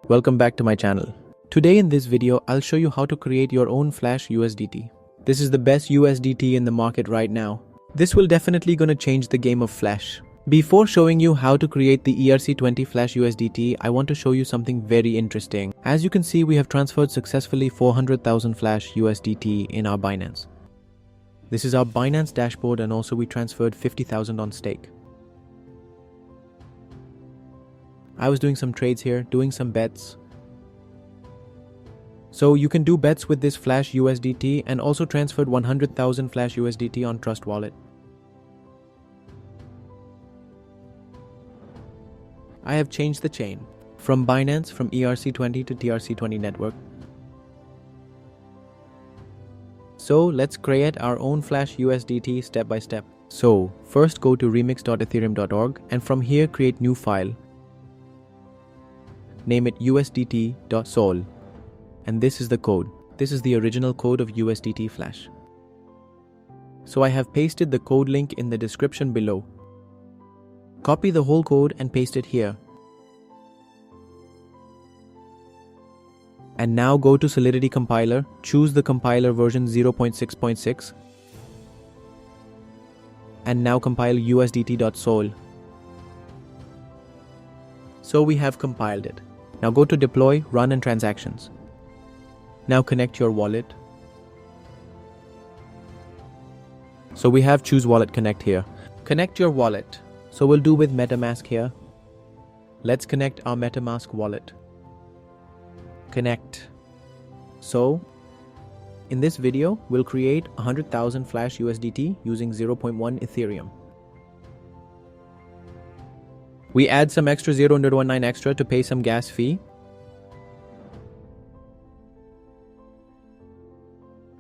Welcome back to my channel. Today in this video, I'll show you how to create your own Flash USDT. This is the best USDT in the market right now. This will definitely gonna change the game of Flash. Before showing you how to create the ERC20 Flash USDT, I want to show you something very interesting. As you can see, we have transferred successfully 400,000 Flash USDT in our Binance. This is our Binance dashboard, and also we transferred 50,000 on stake. I was doing some trades here, doing some bets. So you can do bets with this Flash USDT, and also transferred 100,000 Flash USDT on Trust Wallet. I have changed the chain from Binance from ERC20 to TRC20 network. So let's create our own Flash USDT step by step. So first go to remix.ethereum.org, and from here create new file. Name it USDT.sol, and this is the code. This is the original code of USDT Flash. So I have pasted the code link in the description below. Copy the whole code and paste it here. And now go to Solidity compiler, choose the compiler version 0.6.6, and now compile USDT.sol. So we have compiled it. Now go to deploy, run and transactions. Now connect your wallet. So we have choose wallet connect here. Connect your wallet. So we'll do with MetaMask here. Let's connect our MetaMask wallet. Connect. So in this video, we'll create 100,000 Flash USDT using 0.1 Ethereum. We add some extra 0.19 extra to pay some gas fee.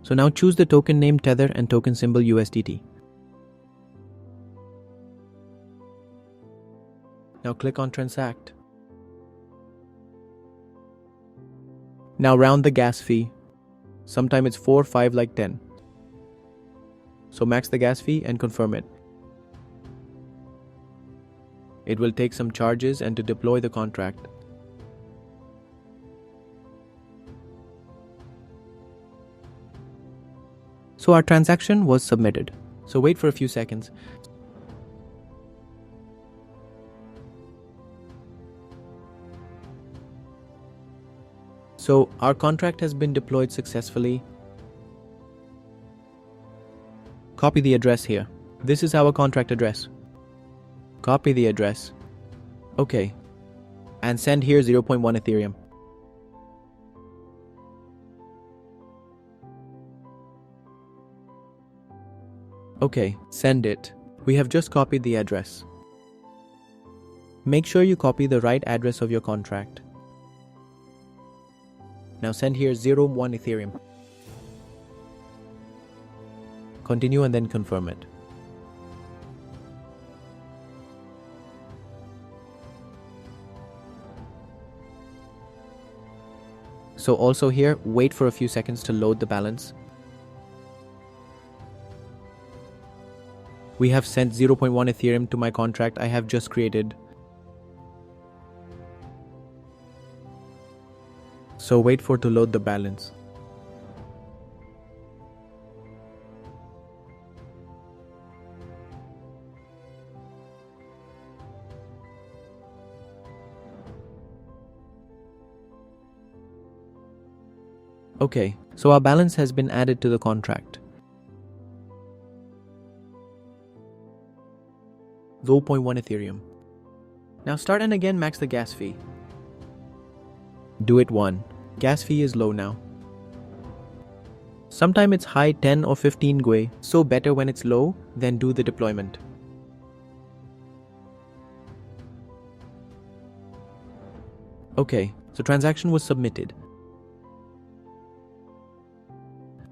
So now choose the token name Tether and token symbol USDT. Now click on transact. Now round the gas fee. Sometime it's 4, 5 like 10. So max the gas fee and confirm it. It will take some charges and to deploy the contract. So our transaction was submitted. So wait for a few seconds. So our contract has been deployed successfully. Copy the address here. This is our contract address. Copy the address. Okay. And send here 0.1 Ethereum. Okay, send it. We have just copied the address. Make sure you copy the right address of your contract. Now send here 0.1 Ethereum. Continue and then confirm it. So also here, wait for a few seconds to load the balance. We have sent 0.1 Ethereum to my contract I have just created. So wait for to load the balance. Okay, so our balance has been added to the contract. 0.1 Ethereum. Now start and again max the gas fee. Do it 1. Gas fee is low now. Sometime it's high 10 or 15 GUI, so better when it's low, then do the deployment. Okay, so transaction was submitted.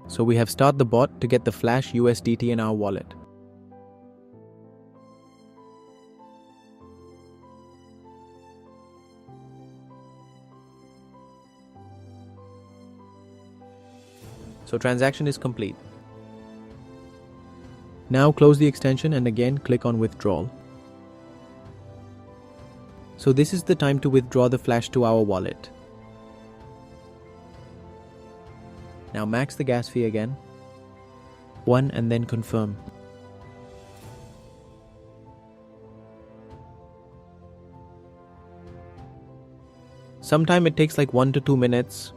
So we have started the bot to get the Flash USDT in our wallet. So transaction is complete. Now close the extension and again click on withdrawal. So this is the time to withdraw the Flash to our wallet. Now max the gas fee again. 1 and then confirm. Sometime it takes like 1 to 2 minutes.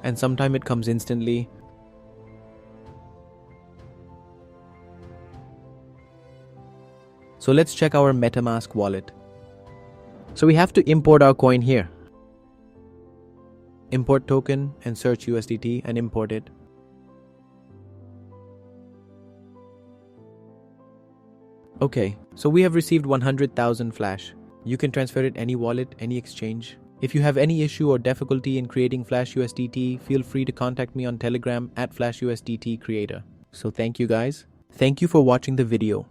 And sometime it comes instantly. So let's check our MetaMask wallet. So we have to import our coin here. Import token and search USDT and import it. Okay, so we have received 100,000 Flash. You can transfer it any wallet, any exchange. If you have any issue or difficulty in creating Flash USDT, feel free to contact me on Telegram at Flash USDT Creator. So thank you guys. Thank you for watching the video.